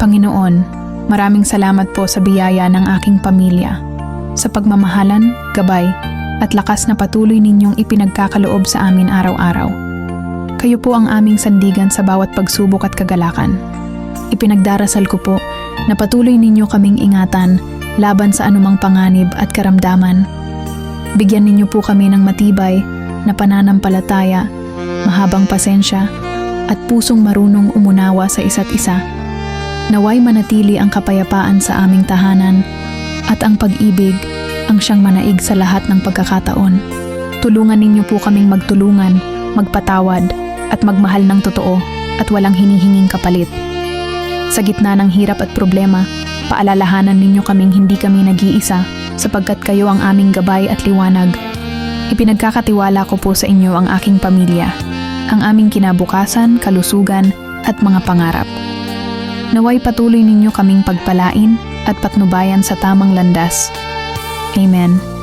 Panginoon, maraming salamat po sa biyaya ng aking pamilya, sa pagmamahalan, gabay, at lakas na patuloy ninyong ipinagkakaloob sa amin araw-araw. Kayo po ang aming sandigan sa bawat pagsubok at kagalakan. Ipinagdarasal ko po na patuloy ninyo kaming ingatan laban sa anumang panganib at karamdaman. Bigyan ninyo po kami ng matibay na pananampalataya, mahabang pasensya, at pusong marunong umunawa sa isa't isa. Naway manatili ang kapayapaan sa aming tahanan at ang pag-ibig ang siyang manaig sa lahat ng pagkakataon. Tulungan ninyo po kaming magtulungan, magpatawad, at magmahal ng totoo at walang hinihinging kapalit. Sa gitna ng hirap at problema, paalalahanan ninyo kaming hindi kami nag-iisa sapagkat kayo ang aming gabay at liwanag. Ipinagkakatiwala ko po sa inyo ang aking pamilya, ang aming kinabukasan, kalusugan, at mga pangarap. Naway patuloy ninyo kaming pagpalain at patnubayan sa tamang landas. Amen.